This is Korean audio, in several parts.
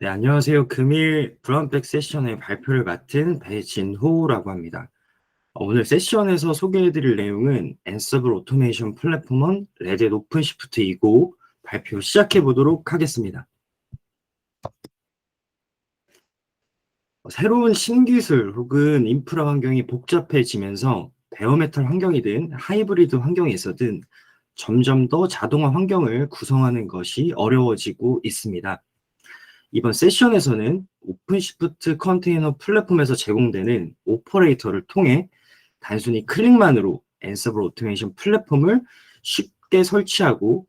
네, 안녕하세요. 금일 브라운백 세션의 발표를 맡은 배진호라고 합니다. 오늘 세션에서 소개해드릴 내용은 앤서블 오토메이션 플랫폼은 레딧 오픈시프트이고 발표 시작해 보도록 하겠습니다. 새로운 신기술 혹은 인프라 환경이 복잡해지면서 베어메탈 환경이든 하이브리드 환경에 있어든 점점 더 자동화 환경을 구성하는 것이 어려워지고 있습니다. 이번 세션에서는 오픈시프트 컨테이너 플랫폼에서 제공되는 오퍼레이터를 통해 단순히 클릭만으로 앤서블 오토메이션 플랫폼을 쉽게 설치하고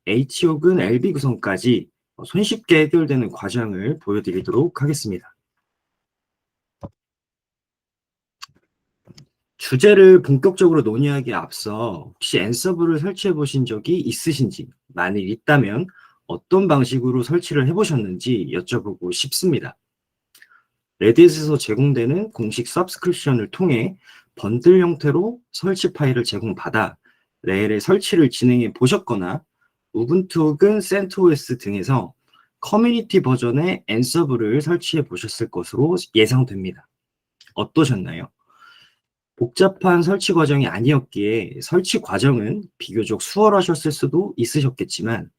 H 혹은 LB 구성까지 손쉽게 해결되는 과정을 보여드리도록 하겠습니다. 주제를 본격적으로 논의하기에 앞서 혹시 앤서블을 설치해 보신 적이 있으신지, 만일 있다면 어떤 방식으로 설치를 해보셨는지 여쭤보고 싶습니다. 레딧에서 제공되는 공식 서브스크립션을 통해 번들 형태로 설치 파일을 제공받아 레일의 설치를 진행해 보셨거나 우분투 혹은 센토스 등에서 커뮤니티 버전의 앤서블을 설치해 보셨을 것으로 예상됩니다. 어떠셨나요? 복잡한 설치 과정이 아니었기에 설치 과정은 비교적 수월하셨을 수도 있으셨겠지만,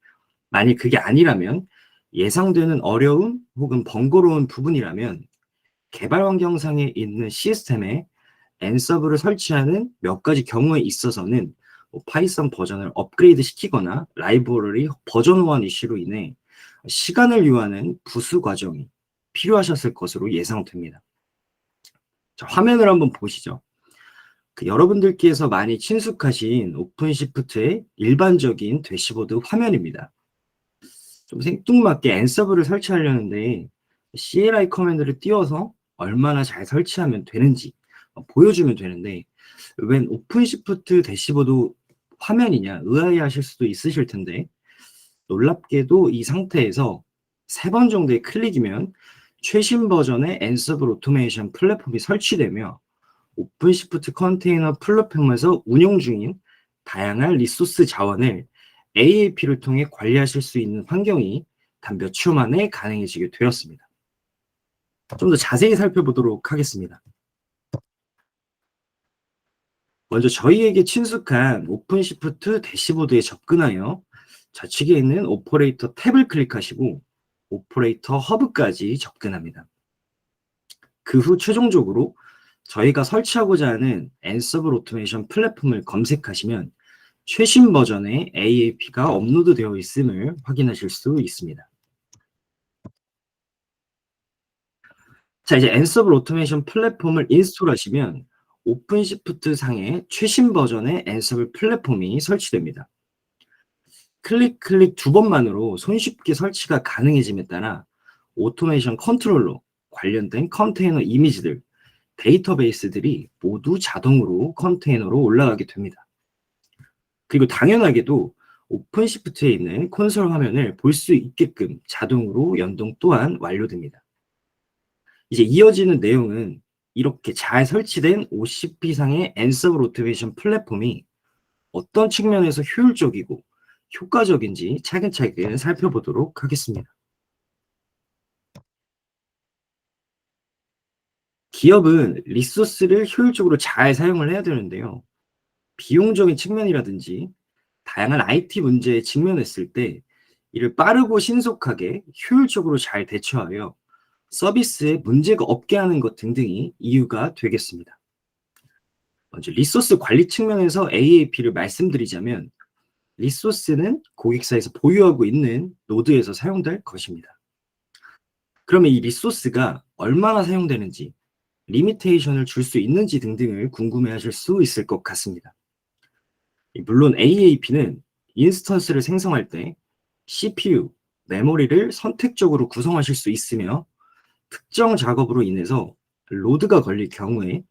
만일 그게 아니라면 예상되는 어려움 혹은 번거로운 부분이라면 개발 환경상에 있는 시스템에 앤서블을 설치하는 몇 가지 경우에 있어서는 파이썬 버전을 업그레이드 시키거나 라이브러리 버전 호환 이슈로 인해 시간을 요하는 부수 과정이 필요하셨을 것으로 예상됩니다. 자, 화면을 한번 보시죠. 여러분들께서 많이 친숙하신 오픈시프트의 일반적인 대시보드 화면입니다. 좀 생뚱맞게 앤서블을 설치하려는데 CLI 커맨드를 띄워서 얼마나 잘 설치하면 되는지 보여주면 되는데, 웬 오픈시프트 대시보드 화면이냐 의아해하실 수도 있으실 텐데, 놀랍게도 이 상태에서 3번 정도의 클릭이면 최신 버전의 앤서블 오토메이션 플랫폼이 설치되며 오픈시프트 컨테이너 플랫폼에서 운영 중인 다양한 리소스 자원을 AAP를 통해 관리하실 수 있는 환경이 단 몇 초 만에 가능해지게 되었습니다. 좀 더 자세히 살펴보도록 하겠습니다. 먼저 저희에게 친숙한 오픈시프트 대시보드에 접근하여 좌측에 있는 오퍼레이터 탭을 클릭하시고 오퍼레이터 허브까지 접근합니다. 그 후 최종적으로 저희가 설치하고자 하는 앤서블 오토메이션 플랫폼을 검색하시면 최신 버전의 AAP가 업로드되어 있음을 확인하실 수 있습니다. 자, 이제 앤서블 오토메이션 플랫폼을 인스톨하시면 오픈시프트 상에 최신 버전의 앤서블 플랫폼이 설치됩니다. 클릭 2번만으로 손쉽게 설치가 가능해짐에 따라 오토메이션 컨트롤러, 관련된 컨테이너 이미지들, 데이터베이스들이 모두 자동으로 컨테이너로 올라가게 됩니다. 그리고 당연하게도 오픈시프트에 있는 콘솔 화면을 볼 수 있게끔 자동으로 연동 또한 완료됩니다. 이제 이어지는 내용은 이렇게 잘 설치된 OCP상의 앤서블 오토메이션 플랫폼이 어떤 측면에서 효율적이고 효과적인지 차근차근 살펴보도록 하겠습니다. 기업은 리소스를 효율적으로 잘 사용을 해야 되는데요. 비용적인 측면이라든지 다양한 IT 문제에 직면했을 때 이를 빠르고 신속하게 효율적으로 잘 대처하여 서비스에 문제가 없게 하는 것 등등이 이유가 되겠습니다. 먼저 리소스 관리 측면에서 AAP를 말씀드리자면, 리소스는 고객사에서 보유하고 있는 노드에서 사용될 것입니다. 그러면 이 리소스가 얼마나 사용되는지, 리미테이션을 줄 수 있는지 등등을 궁금해하실 수 있을 것 같습니다. 물론 AAP는 인스턴스를 생성할 때 CPU, 메모리를 선택적으로 구성하실 수 있으며, 특정 작업으로 인해서 로드가 걸릴 경우에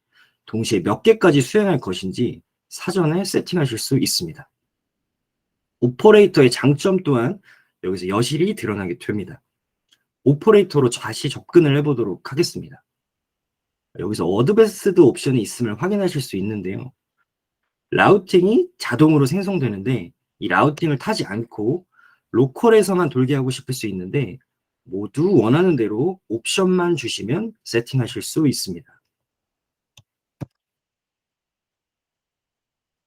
동시에 몇 개까지 수행할 것인지 사전에 세팅하실 수 있습니다. 오퍼레이터의 장점 또한 여기서 여실히 드러나게 됩니다. 오퍼레이터로 다시 접근을 해보도록 하겠습니다. 여기서 어드밴스드 옵션이 있음을 확인하실 수 있는데요. 라우팅이 자동으로 생성되는데 이 라우팅을 타지 않고 로컬에서만 돌게 하고 싶을 수 있는데, 모두 원하는 대로 옵션만 주시면 세팅하실 수 있습니다.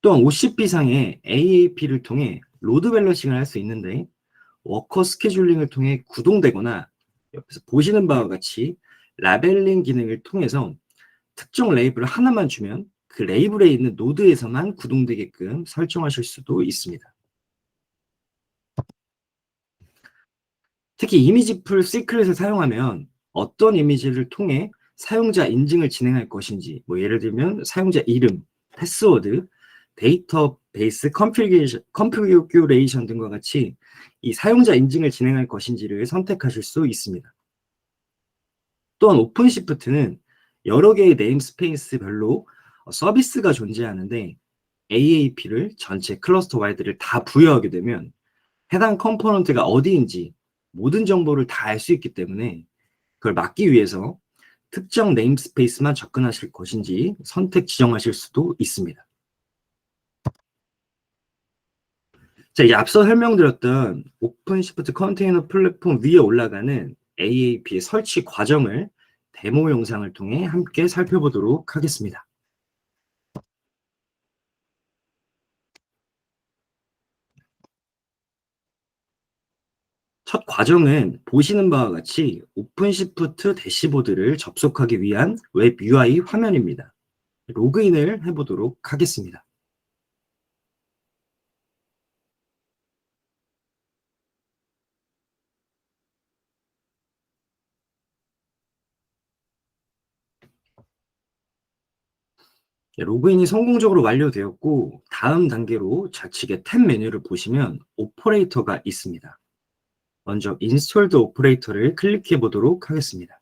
또한 50비상의 AAP를 통해 로드 밸런싱을 할 수 있는데 워커 스케줄링을 통해 구동되거나 옆에서 보시는 바와 같이 라벨링 기능을 통해서 특정 레이블을 하나만 주면 그 레이블에 있는 노드에서만 구동되게끔 설정하실 수도 있습니다. 특히 이미지 풀 시크릿을 사용하면 어떤 이미지를 통해 사용자 인증을 진행할 것인지, 뭐 예를 들면 사용자 이름, 패스워드, 데이터베이스 컨피규레이션 등과 같이 이 사용자 인증을 진행할 것인지를 선택하실 수 있습니다. 또한 오픈시프트는 여러 개의 네임스페이스별로 서비스가 존재하는데 AAP를 전체 클러스터 와이드를 다 부여하게 되면 해당 컴포넌트가 어디인지 모든 정보를 다 알 수 있기 때문에 그걸 막기 위해서 특정 네임스페이스만 접근하실 것인지 선택 지정하실 수도 있습니다. 자, 이제 앞서 설명드렸던 오픈시프트 컨테이너 플랫폼 위에 올라가는 AAP의 설치 과정을 데모 영상을 통해 함께 살펴보도록 하겠습니다. 첫 과정은 보시는 바와 같이 오픈시프트 대시보드를 접속하기 위한 웹 UI 화면입니다. 로그인을 해보도록 하겠습니다. 로그인이 성공적으로 완료되었고 다음 단계로 좌측에 탭 메뉴를 보시면 오퍼레이터가 있습니다. 먼저 인스톨드 오퍼레이터를 클릭해 보도록 하겠습니다.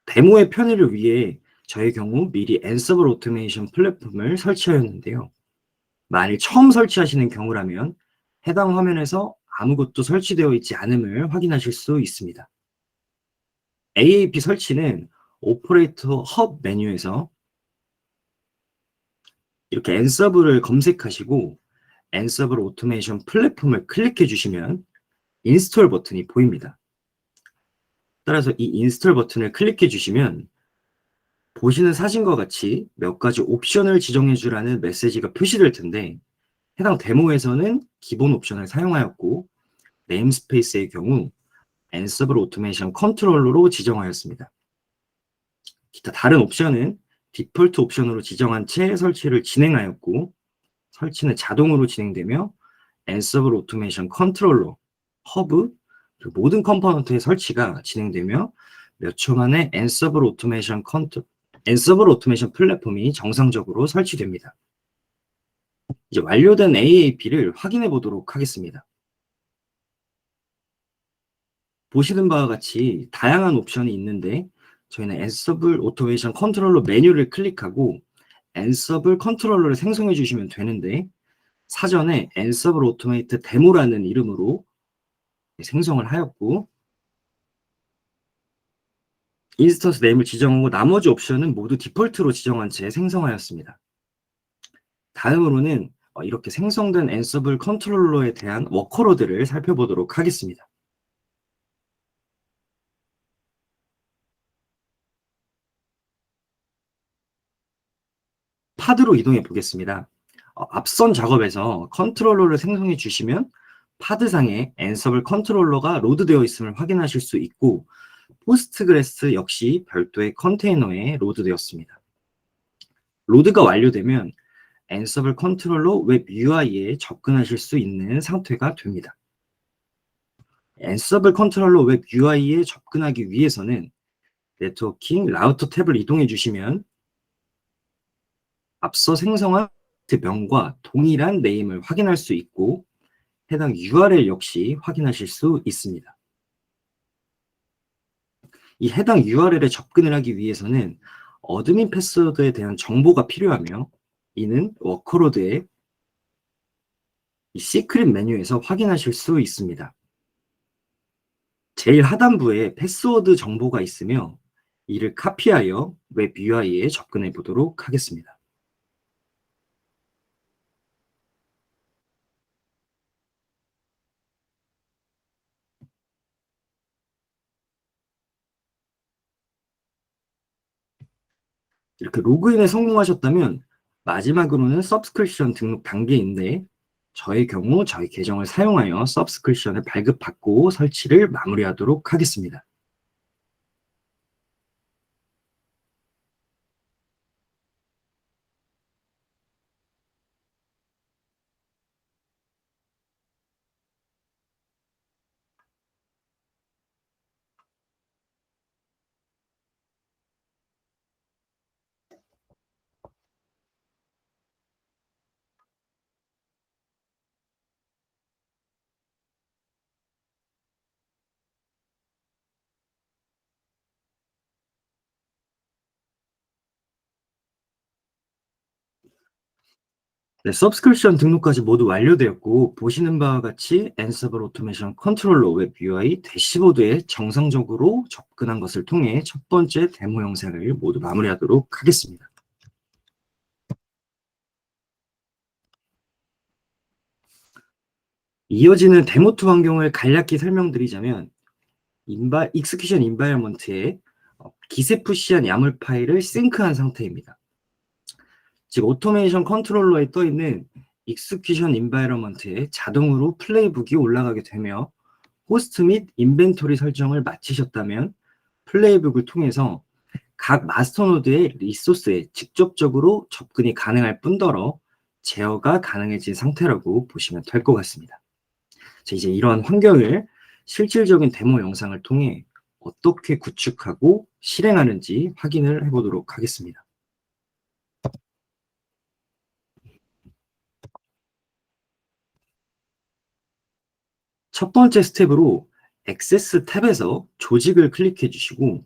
데모의 편의를 위해 저의 경우 미리 앤서블 오토메이션 플랫폼을 설치하였는데요. 만일 처음 설치하시는 경우라면 해당 화면에서 아무것도 설치되어 있지 않음을 확인하실 수 있습니다. AAP 설치는 오퍼레이터 헙 메뉴에서 이렇게 앤서블을 검색하시고 앤서블 오토메이션 플랫폼을 클릭해 주시면 인스톨 버튼이 보입니다. 따라서 이 인스톨 버튼을 클릭해 주시면 보시는 사진과 같이 몇 가지 옵션을 지정해 주라는 메시지가 표시될 텐데 해당 데모에서는 기본 옵션을 사용하였고 네임스페이스의 경우 앤서블 오토메이션 컨트롤러로 지정하였습니다. 기타 다른 옵션은 디폴트 옵션으로 지정한 채 설치를 진행하였고 설치는 자동으로 진행되며 앤서블 오토메이션 컨트롤러, 허브, 그리고 모든 컴포넌트의 설치가 진행되며 몇 초 만에 앤서블 오토메이션 플랫폼이 정상적으로 설치됩니다. 이제 완료된 AAP를 확인해 보도록 하겠습니다. 보시는 바와 같이 다양한 옵션이 있는데 저희는 앤서블 오토메이션 컨트롤러 메뉴를 클릭하고 앤서블 컨트롤러를 생성해 주시면 되는데 사전에 앤서블 오토메이트 데모라는 이름으로 생성을 하였고 인스턴스 네임을 지정하고 나머지 옵션은 모두 디폴트로 지정한 채 생성하였습니다. 다음으로는 이렇게 생성된 앤서블 컨트롤러에 대한 워커로드를 살펴보도록 하겠습니다. 파드로 이동해 보겠습니다. 앞선 작업에서 컨트롤러를 생성해 주시면 파드상에 앤서블 컨트롤러가 로드되어 있음을 확인하실 수 있고 포스트그레스 역시 별도의 컨테이너에 로드되었습니다. 로드가 완료되면 앤서블 컨트롤러 웹 UI에 접근하실 수 있는 상태가 됩니다. 앤서블 컨트롤러 웹 UI에 접근하기 위해서는 네트워킹 라우터 탭을 이동해 주시면 앞서 생성한 명과 동일한 네임을 확인할 수 있고 해당 URL 역시 확인하실 수 있습니다. 이 해당 URL에 접근을 하기 위해서는 어드민 패스워드에 대한 정보가 필요하며 이는 워커로드의 이 시크릿 메뉴에서 확인하실 수 있습니다. 제일 하단부에 패스워드 정보가 있으며 이를 카피하여 웹 UI에 접근해 보도록 하겠습니다. 이렇게 로그인에 성공하셨다면 마지막으로는 서브스크립션 등록 단계인데 저의 경우 저희 계정을 사용하여 서브스크립션을 발급받고 설치를 마무리하도록 하겠습니다. 네, 서브스크립션 등록까지 모두 완료되었고 보시는 바와 같이 Ansible 오토메이션 컨트롤러 웹 UI 대시보드에 정상적으로 접근한 것을 통해 첫 번째 데모 영상을 모두 마무리하도록 하겠습니다. 이어지는 데모2 환경을 간략히 설명드리자면 익스큐션 인바이러먼트에 기세 푸시한 야물 파일을 싱크한 상태입니다. 즉 오토메이션 컨트롤러에 떠있는 익스큐션 인바이러먼트에 자동으로 플레이북이 올라가게 되며 호스트 및 인벤토리 설정을 마치셨다면 플레이북을 통해서 각 마스터 노드의 리소스에 직접적으로 접근이 가능할 뿐더러 제어가 가능해진 상태라고 보시면 될 것 같습니다. 자, 이제 이러한 환경을 실질적인 데모 영상을 통해 어떻게 구축하고 실행하는지 확인을 해보도록 하겠습니다. 첫 번째 스텝으로 액세스 탭에서 조직을 클릭해 주시고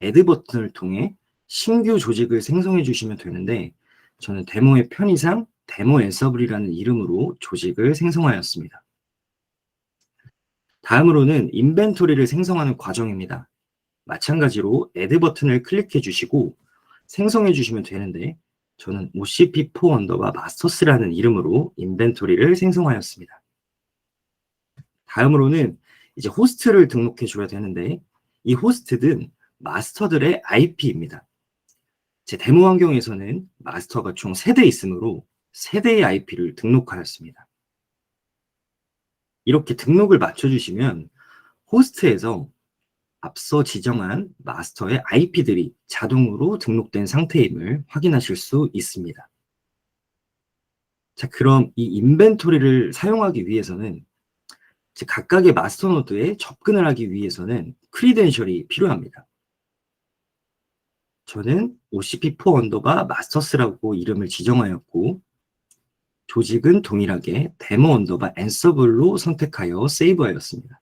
애드 버튼을 통해 신규 조직을 생성해 주시면 되는데 저는 데모의 편의상 데모 앤서블이라는 이름으로 조직을 생성하였습니다. 다음으로는 인벤토리를 생성하는 과정입니다. 마찬가지로 애드 버튼을 클릭해 주시고 생성해 주시면 되는데 저는 OCP4 언더바 마스터스라는 이름으로 인벤토리를 생성하였습니다. 다음으로는 이제 호스트를 등록해 줘야 되는데 이 호스트는 마스터들의 IP입니다. 제 데모 환경에서는 마스터가 총 3대 있으므로 3대의 IP를 등록하였습니다. 이렇게 등록을 맞춰주시면 호스트에서 앞서 지정한 마스터의 IP들이 자동으로 등록된 상태임을 확인하실 수 있습니다. 자, 그럼 이 인벤토리를 사용하기 위해서는 각각의 마스터 노드에 접근을 하기 위해서는 크리덴셜이 필요합니다. 저는 OCP4 언더바 마스터스라고 이름을 지정하였고 조직은 동일하게 데모 언더바 앤서블로 선택하여 세이브하였습니다.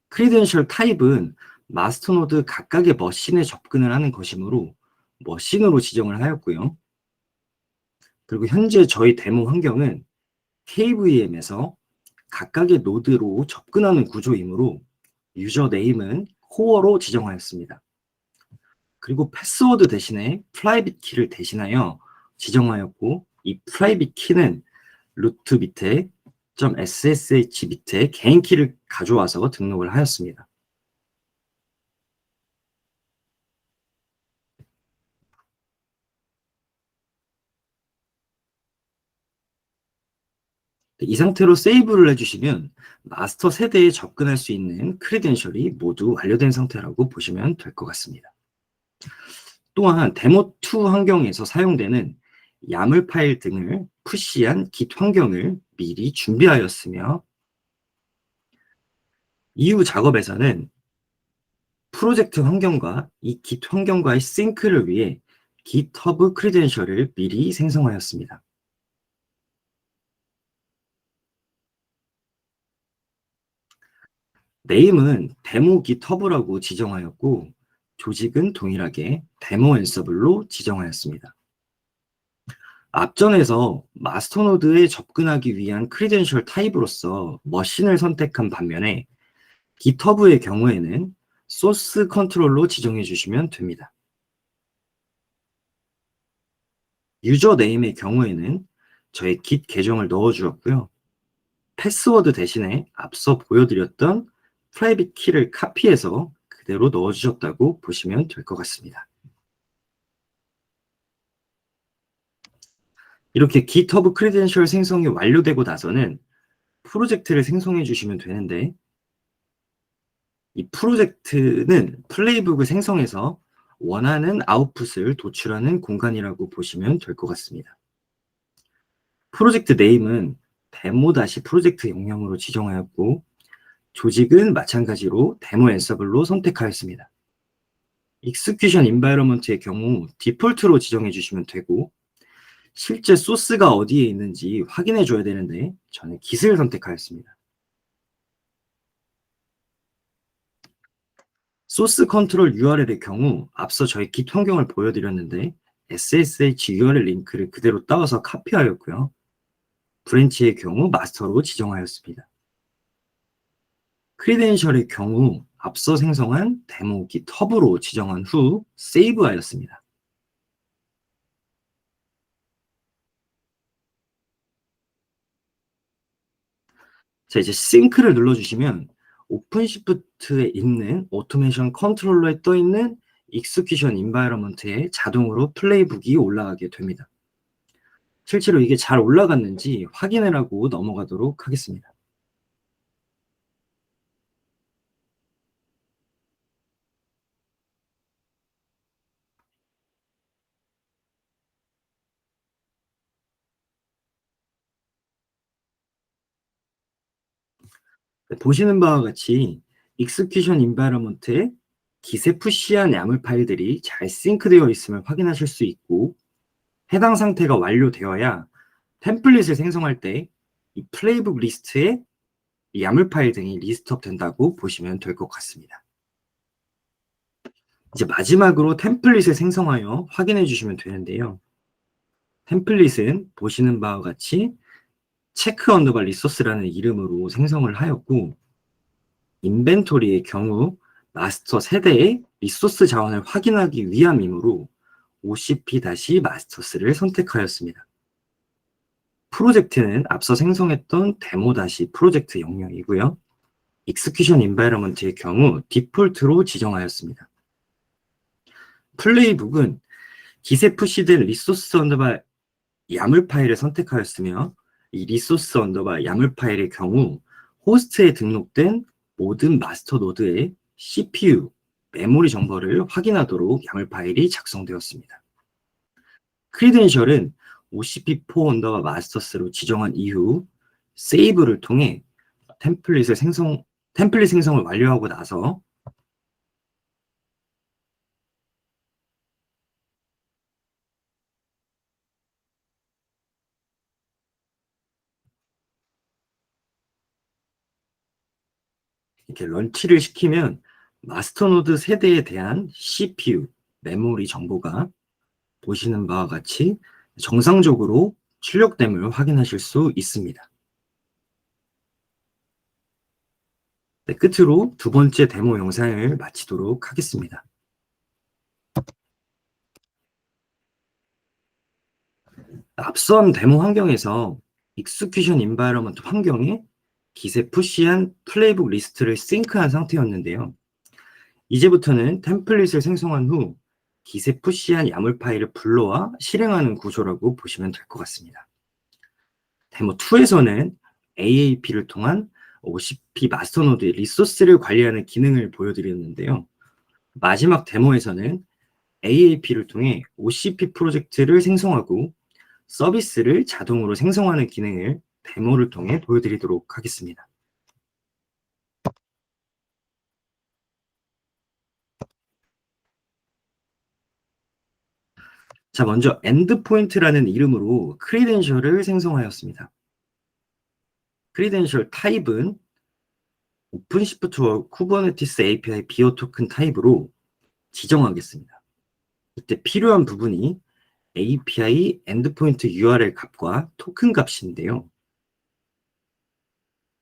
크리덴셜 타입은 마스터 노드 각각의 머신에 접근을 하는 것이므로 머신으로 지정을 하였고요. 그리고 현재 저희 데모 환경은 KVM에서 각각의 노드로 접근하는 구조이므로 유저 네임은 코어로 지정하였습니다. 그리고 패스워드 대신에 프라이빗 키를 대신하여 지정하였고 이 프라이빗 키는 루트 밑에 .ssh 밑에 개인 키를 가져와서 등록을 하였습니다. 이 상태로 세이브를 해주시면 마스터 세대에 접근할 수 있는 크리덴셜이 모두 완료된 상태라고 보시면 될 것 같습니다. 또한 데모2 환경에서 사용되는 야물 파일 등을 푸시한 Git 환경을 미리 준비하였으며 이후 작업에서는 프로젝트 환경과 이 Git 환경과의 싱크를 위해 GitHub 크리덴셜을 미리 생성하였습니다. 네임은 데모 GitHub라고 지정하였고 조직은 동일하게 데모 앤서블로 지정하였습니다. 앞전에서 마스터 노드에 접근하기 위한 크리덴셜 타입으로서 머신을 선택한 반면에 GitHub의 경우에는 소스 컨트롤로 지정해 주시면 됩니다. 유저 네임의 경우에는 저의 Git 계정을 넣어 주었고요. 패스워드 대신에 앞서 보여드렸던 프라이빗 키를 카피해서 그대로 넣어 주셨다고 보시면 될 것 같습니다. 이렇게 GitHub 크리덴셜 생성이 완료되고 나서는 프로젝트를 생성해 주시면 되는데, 이 프로젝트는 플레이북을 생성해서 원하는 아웃풋을 도출하는 공간이라고 보시면 될 것 같습니다. 프로젝트 네임은 데모-프로젝트 영역으로 지정하였고, 조직은 마찬가지로 데모 앤서블로 선택하였습니다. 익스큐션 인바이러먼트의 경우 디폴트로 지정해 주시면 되고, 실제 소스가 어디에 있는지 확인해 줘야 되는데 저는 Git을 선택하였습니다. 소스 컨트롤 URL의 경우 앞서 저희 Git 환경을 보여드렸는데 SSH URL 링크를 그대로 따와서 카피하였고요. 브랜치의 경우 마스터로 지정하였습니다. 크리덴셜의 경우 앞서 생성한 데모 GitHub으로 지정한 후 세이브하였습니다. 자, 이제 싱크를 눌러주시면 오픈시프트에 있는 오토메이션 컨트롤러에 떠있는 익스큐션 인바이러먼트에 자동으로 플레이북이 올라가게 됩니다. 실제로 이게 잘 올라갔는지 확인을 하고 넘어가도록 하겠습니다. 보시는 바와 같이 익스큐션 인바이러먼트에 기세 푸시한 야물 파일들이 잘 싱크되어 있음을 확인하실 수 있고, 해당 상태가 완료되어야 템플릿을 생성할 때 이 플레이북 리스트에 이 야물 파일 등이 리스트업 된다고 보시면 될 것 같습니다. 이제 마지막으로 템플릿을 생성하여 확인해 주시면 되는데요. 템플릿은 보시는 바와 같이 체크 언더바 리소스라는 이름으로 생성을 하였고, 인벤토리의 경우 마스터 세대의 리소스 자원을 확인하기 위함이므로 OCP-마스터스를 선택하였습니다. 프로젝트는 앞서 생성했던 데모-프로젝트 영역이고요. 익스큐션 인바이러먼트의 경우 디폴트로 지정하였습니다. 플레이북은 기세 푸시된 리소스 언더바 야물 파일을 선택하였으며, 이 리소스 언더바 야물 파일의 경우 호스트에 등록된 모든 마스터 노드의 CPU, 메모리 정보를 확인하도록 야물 파일이 작성되었습니다. 크리덴셜은 OCP4 언더바 마스터스로 지정한 이후 세이브를 통해 템플릿 생성을 완료하고 나서 이렇게 런치를 시키면 마스터노드 세대에 대한 CPU, 메모리 정보가 보시는 바와 같이 정상적으로 출력됨을 확인하실 수 있습니다. 네, 끝으로 두 번째 데모 영상을 마치도록 하겠습니다. 앞선 데모 환경에서 익스큐션 인바이러먼트 환경에 기세 푸시한 플레이북 리스트를 싱크한 상태였는데요. 이제부터는 템플릿을 생성한 후 기세 푸시한 야물 파일을 불러와 실행하는 구조라고 보시면 될 것 같습니다. 데모 2에서는 AAP를 통한 OCP 마스터노드의 리소스를 관리하는 기능을 보여드렸는데요. 마지막 데모에서는 AAP를 통해 OCP 프로젝트를 생성하고 서비스를 자동으로 생성하는 기능을 데모를 통해 보여드리도록 하겠습니다. 자, 먼저 엔드포인트라는 이름으로 크리덴셜을 생성하였습니다. 크리덴셜 타입은 오픈시프트와 쿠버네티스 API 비어 토큰 타입으로 지정하겠습니다. 이때 필요한 부분이 API 엔드포인트 URL 값과 토큰 값인데요.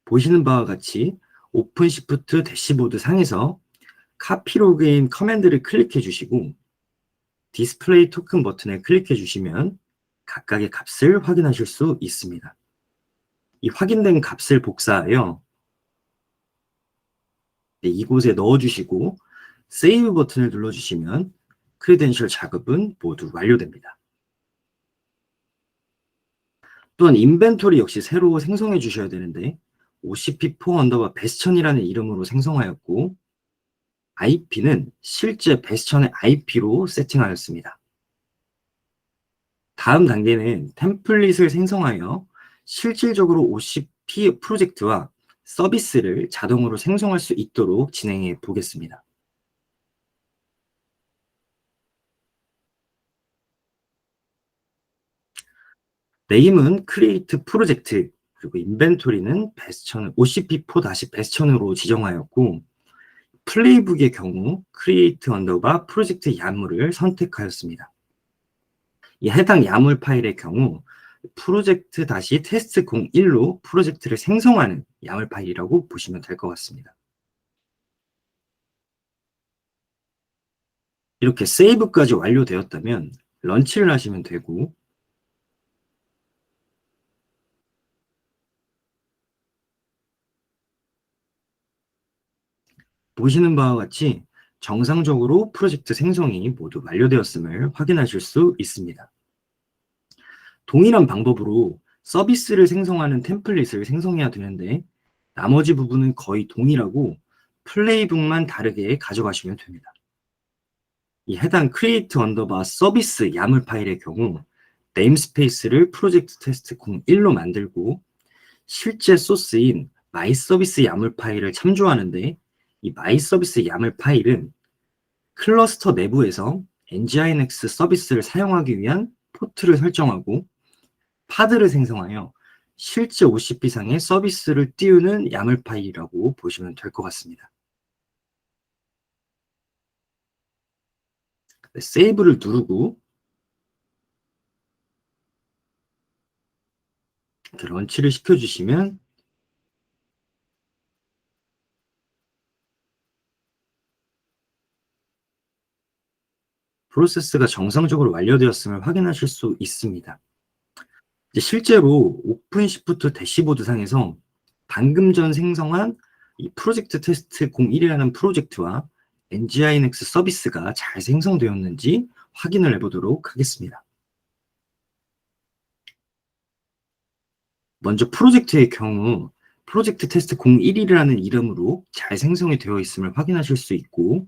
보시는 바와 같이 오픈시프트 대시보드 상에서 카피 로그인 커맨드를 클릭해 주시고 디스플레이 토큰 버튼을 클릭해 주시면 각각의 값을 확인하실 수 있습니다. 이 확인된 값을 복사하여 이곳에 넣어주시고 세이브 버튼을 눌러주시면 크리덴셜 작업은 모두 완료됩니다. 또한 인벤토리 역시 새로 생성해 주셔야 되는데 OCP4 언더바 베스천이라는 이름으로 생성하였고 IP는 실제 베스천의 IP로 세팅하였습니다. 다음 단계는 템플릿을 생성하여 실질적으로 OCP 프로젝트와 서비스를 자동으로 생성할 수 있도록 진행해 보겠습니다. 네임은 크리에이트 프로젝트, 그리고 인벤토리는 베스천, OCP4-베스천으로 지정하였고, 플레이북의 경우 크리에이트 언더바 프로젝트 야물을 선택하였습니다. 이 해당 야물 파일의 경우 프로젝트 다시 테스트 01로 프로젝트를 생성하는 야물 파일이라고 보시면 될 것 같습니다. 이렇게 세이브까지 완료되었다면 런치를 하시면 되고, 보시는 바와 같이 정상적으로 프로젝트 생성이 모두 완료되었음을 확인하실 수 있습니다. 동일한 방법으로 서비스를 생성하는 템플릿을 생성해야 되는데 나머지 부분은 거의 동일하고 플레이북만 다르게 가져가시면 됩니다. 이 해당 create 언더바 서비스 야물 파일의 경우 네임스페이스를 프로젝트 테스트 01로 만들고 실제 소스인 마이 서비스 야물 파일을 참조하는데 이 마이 서비스 야물 파일은 클러스터 내부에서 nginx 서비스를 사용하기 위한 포트를 설정하고 파드를 생성하여 실제 OCP상의 서비스를 띄우는 야물 파일이라고 보시면 될 것 같습니다. 세이브를 누르고 런치를 시켜주시면 프로세스가 정상적으로 완료되었음을 확인하실 수 있습니다. 이제 실제로 오픈시프트 대시보드 상에서 방금 전 생성한 이 프로젝트 테스트 01이라는 프로젝트와 nginx 서비스가 잘 생성되었는지 확인을 해보도록 하겠습니다. 먼저 프로젝트의 경우 프로젝트 테스트 01이라는 이름으로 잘 생성이 되어 있음을 확인하실 수 있고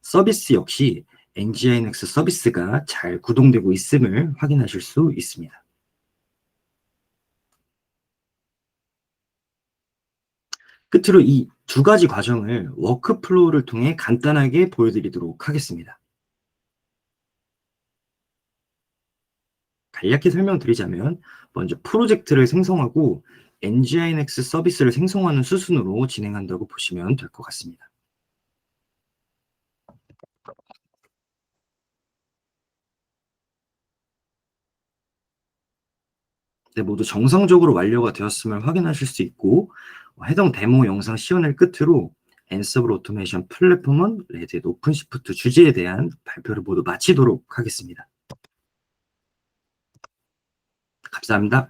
서비스 역시 nginx 서비스가 잘 구동되고 있음을 확인하실 수 있습니다. 끝으로 이 두 가지 과정을 워크플로우를 통해 간단하게 보여드리도록 하겠습니다. 간략히 설명드리자면 먼저 프로젝트를 생성하고 nginx 서비스를 생성하는 수순으로 진행한다고 보시면 될 것 같습니다. 네, 모두 정상적으로 완료가 되었음을 확인하실 수 있고 해당 데모 영상 시연을 끝으로 앤서블 오토메이션 플랫폼은 레드햇 오픈시프트 주제에 대한 발표를 모두 마치도록 하겠습니다. 감사합니다.